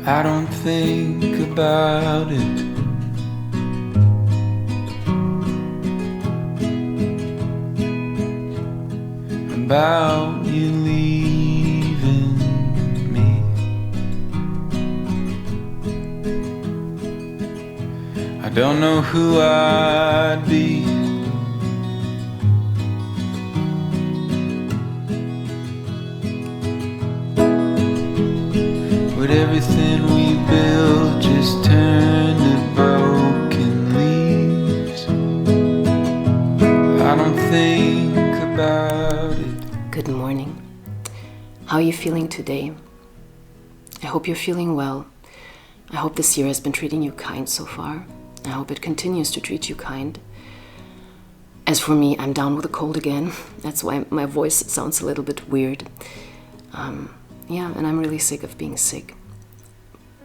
I don't think about it. About you leaving me. I don't know who I'd be would everything we built just turn to broken leaves. I don't think about it. Good morning. How are you feeling today? I hope you're feeling well. I hope this year has been treating you kind so far. I hope it continues to treat you kind. As for me, I'm down with a cold again. That's why my voice sounds a little bit weird. Yeah, and I'm really sick of being sick.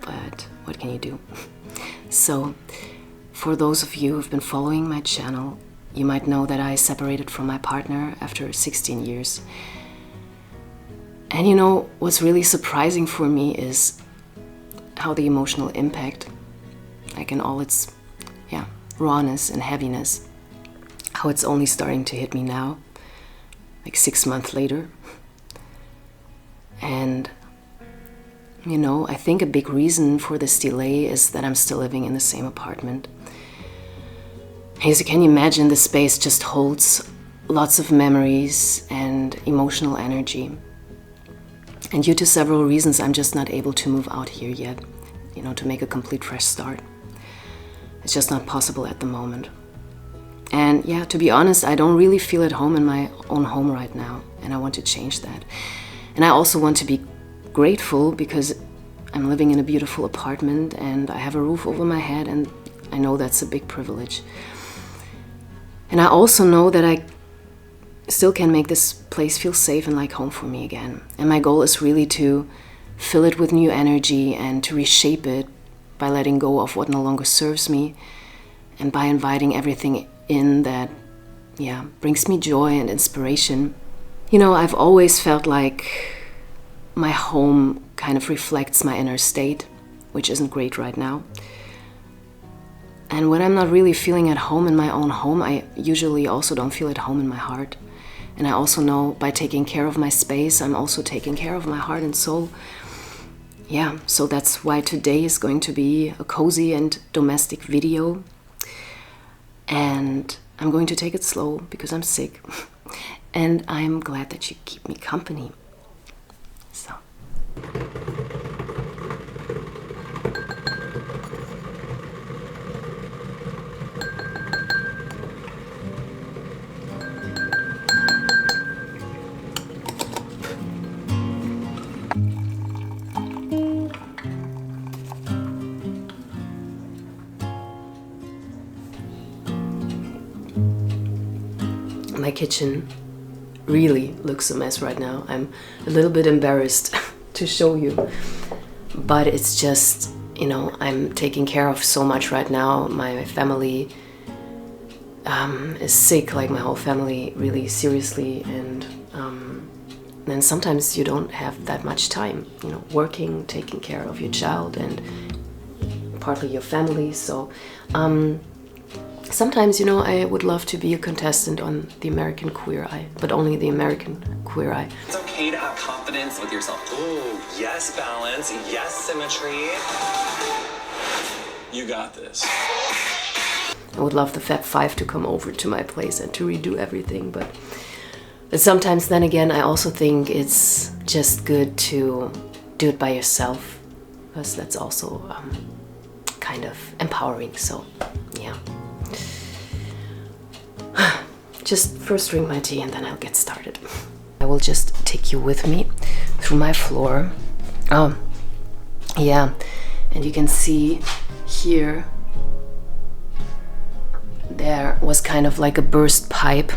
But what can you do? So, for those of you who've been following my channel, you might know that I separated from my partner after 16 years. And you know, what's really surprising for me is how the emotional impact, like in all its rawness and heaviness, how it's only starting to hit me now, like 6 months later. And you know, I think a big reason for this delay is that I'm still living in the same apartment. As you can imagine, the space just holds lots of memories and emotional energy. And due to several reasons, I'm just not able to move out here yet, you know, to make a complete fresh start. It's just not possible at the moment. And yeah, to be honest, I don't really feel at home in my own home right now, and I want to change that. And I also want to be grateful because I'm living in a beautiful apartment and I have a roof over my head, and I know that's a big privilege. And I also know that I still can make this place feel safe and like home for me again. And my goal is really to fill it with new energy and to reshape it by letting go of what no longer serves me and by inviting everything in that, brings me joy and inspiration. You know, I've always felt like my home kind of reflects my inner state, which isn't great right now. And when I'm not really feeling at home in my own home, I usually also don't feel at home in my heart. And I also know by taking care of my space, I'm also taking care of my heart and soul. Yeah, so that's why today is going to be a cozy and domestic video. And I'm going to take it slow because I'm sick. And I'm glad that you keep me company. So. My kitchen really looks a mess right now. I'm a little bit embarrassed to show you, but it's just, you know, I'm taking care of so much right now. My family is sick, like my whole family, really seriously, and then sometimes you don't have that much time, you know, working, taking care of your child and partly your family. So sometimes, you know, I would love to be a contestant on the American Queer Eye, but only the American Queer Eye. It's okay to have confidence with yourself. Oh, yes, balance. Yes, symmetry. You got this. I would love the Fab Five to come over to my place and to redo everything, but sometimes then again, I also think it's just good to do it by yourself, because that's also kind of empowering. So, yeah. Just first drink my tea and then I'll get started. I will just take you with me through my floor. Yeah, and you can see here there was kind of like a burst pipe,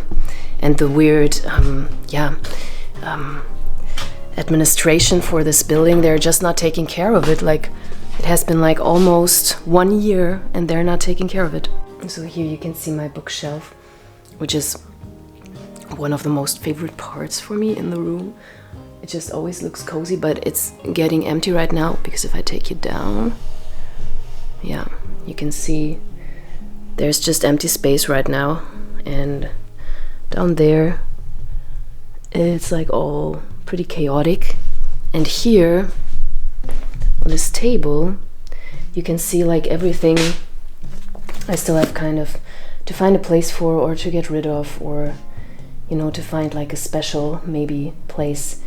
and the weird administration for this building, they're just not taking care of it. Like, it has been like almost 1 year and they're not taking care of it. So here you can see my bookshelf, which is one of the most favorite parts for me in the room. it just always looks cozy, but it's getting empty right now because if I take you down, yeah, you can see there's just empty space right now. And down there, it's like all pretty chaotic. And here on this table, you can see like everything I still have kind of to find a place for, or to get rid of, or you know, to find like a special maybe place.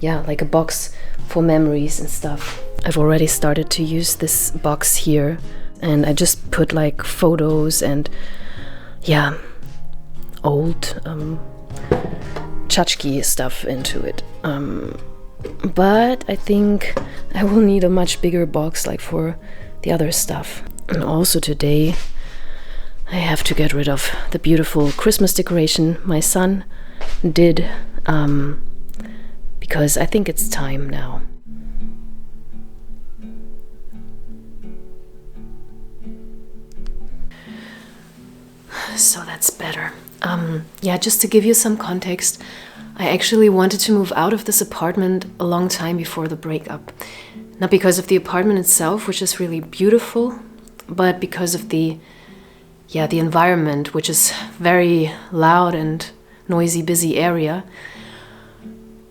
Yeah, like a box for memories and stuff. I've already started to use this box here, and I just put like photos and yeah, old tchotchke stuff into it. But I think I will need a much bigger box like for the other stuff. And also today I have to get rid of the beautiful Christmas decoration my son did, because I think it's time now. So that's better. Yeah, just to give you some context, I actually wanted to move out of this apartment a long time before the breakup. Not because of the apartment itself, which is really beautiful, but because of the environment, which is very loud and noisy, busy area.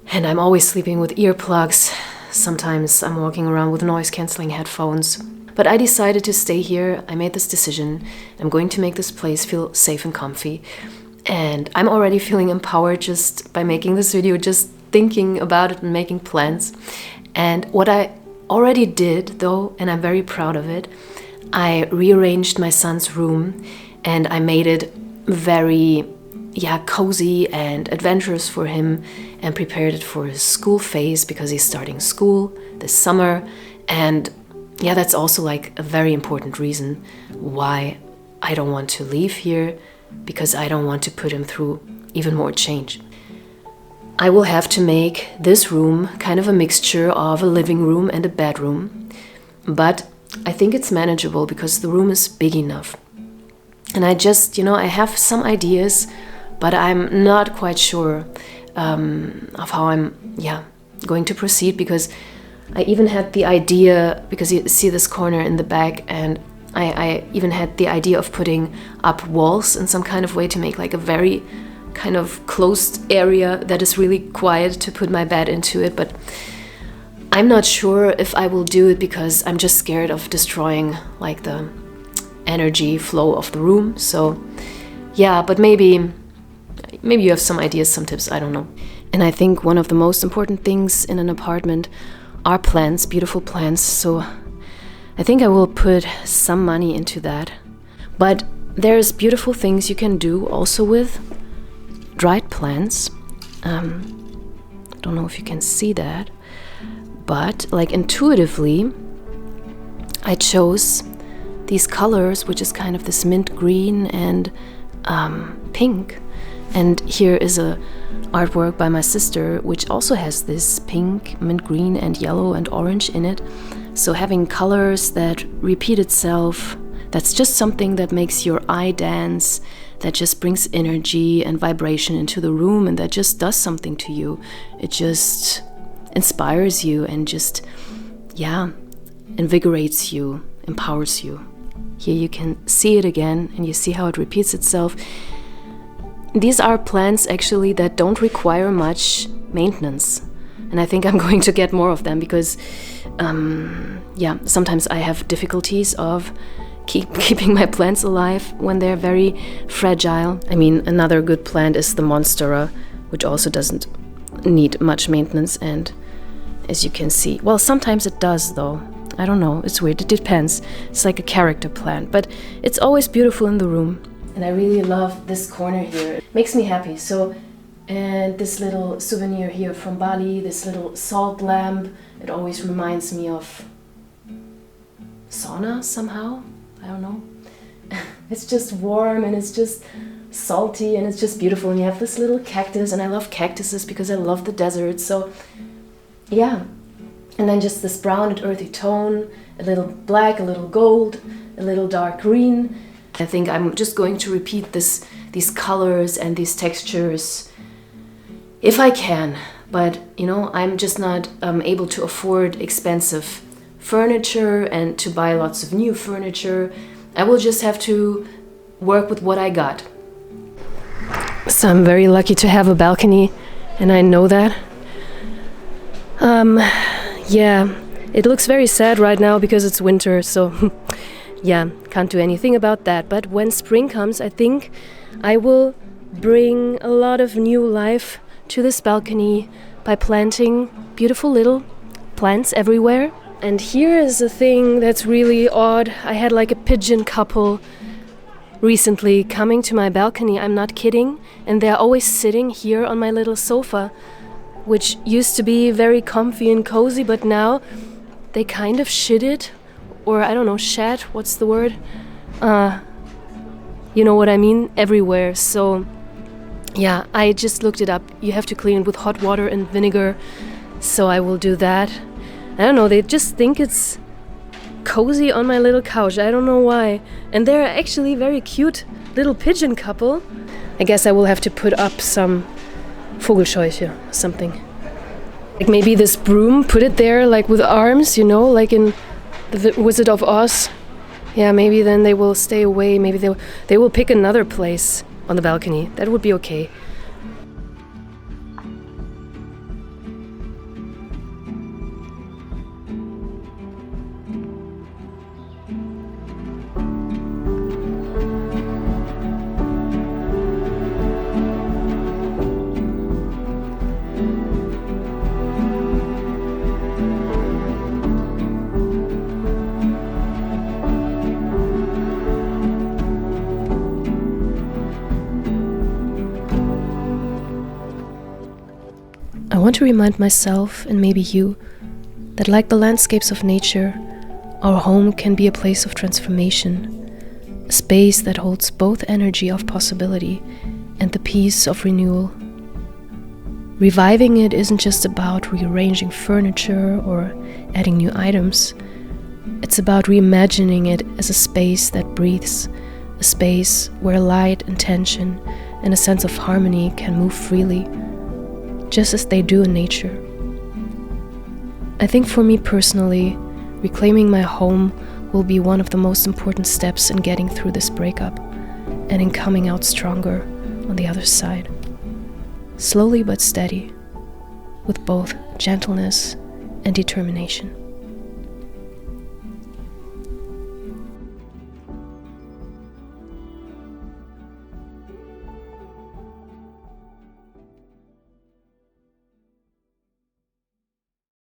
And I'm always sleeping with earplugs. Sometimes I'm walking around with noise-canceling headphones. But I decided to stay here. I made this decision. I'm going to make this place feel safe and comfy. And I'm already feeling empowered just by making this video, just thinking about it and making plans. And what I already did, though, and I'm very proud of it, I rearranged my son's room and I made it very, cozy and adventurous for him, and prepared it for his school phase because he's starting school this summer. And yeah, that's also like a very important reason why I don't want to leave here, because I don't want to put him through even more change. I will have to make this room kind of a mixture of a living room and a bedroom, but I think it's manageable because the room is big enough. And I just, I have some ideas, but I'm not quite sure of how I'm, going to proceed, because I even had the idea, because you see this corner in the back, and I even had the idea of putting up walls in some kind of way to make like a very kind of closed area that is really quiet to put my bed into it. But I'm not sure if I will do it because I'm just scared of destroying like the energy flow of the room. So yeah, but maybe you have some ideas, some tips, I don't know. And I think one of the most important things in an apartment are plants, beautiful plants. So I think I will put some money into that. But there's beautiful things you can do also with dried plants. Don't know if you can see that, but like intuitively I chose these colors, which is kind of this mint green and pink. And here is a artwork by my sister, which also has this pink, mint green and yellow and orange in it. So having colors that repeat itself, that's just something that makes your eye dance, that just brings energy and vibration into the room, and that just does something to you. It just inspires you and just, invigorates you, empowers you. Here you can see it again, and you see how it repeats itself. These are plants actually that don't require much maintenance. And I think I'm going to get more of them because, sometimes I have difficulties of keeping my plants alive when they're very fragile. I mean, another good plant is the Monstera, which also doesn't need much maintenance. And as you can see, well, sometimes it does though. I don't know, it's weird, it depends. It's like a character plant, but it's always beautiful in the room. And I really love this corner here. It makes me happy. So, and this little souvenir here from Bali, this little salt lamp, it always reminds me of sauna somehow. I don't know. It's just warm and it's just salty and it's just beautiful. And you have this little cactus, and I love cactuses because I love the desert. So, yeah. And then just this brown and earthy tone, a little black, a little gold, a little dark green. I think I'm just going to repeat these colors and these textures if I can. But, I'm just not able to afford expensive furniture and to buy lots of new furniture. I will just have to work with what I got. So I'm very lucky to have a balcony, and I know that. Yeah, it looks very sad right now because it's winter, so yeah, can't do anything about that. But when spring comes, I think I will bring a lot of new life to this balcony by planting beautiful little plants everywhere. And here is a thing that's really odd. I had like a pigeon couple recently coming to my balcony, I'm not kidding, and they're always sitting here on my little sofa, which used to be very comfy and cozy, but now they kind of shit it, or I don't know, shat, what's the word? You know what I mean? Everywhere. So yeah, I just looked it up. You have to clean it with hot water and vinegar, so I will do that. I don't know, they just think it's cozy on my little couch. I don't know why. And they're actually very cute little pigeon couple. I guess I will have to put up some Vogelscheuche, something. Like maybe this broom, put it there like with arms, like in the Wizard of Oz. Yeah, maybe then they will stay away. Maybe they will pick another place on the balcony. That would be okay. I want to remind myself, and maybe you, that like the landscapes of nature, our home can be a place of transformation, a space that holds both energy of possibility and the peace of renewal. Reviving it isn't just about rearranging furniture or adding new items. It's about reimagining it as a space that breathes, a space where light and tension and a sense of harmony can move freely, just as they do in nature. I think for me personally, reclaiming my home will be one of the most important steps in getting through this breakup and in coming out stronger on the other side. Slowly but steady, with both gentleness and determination.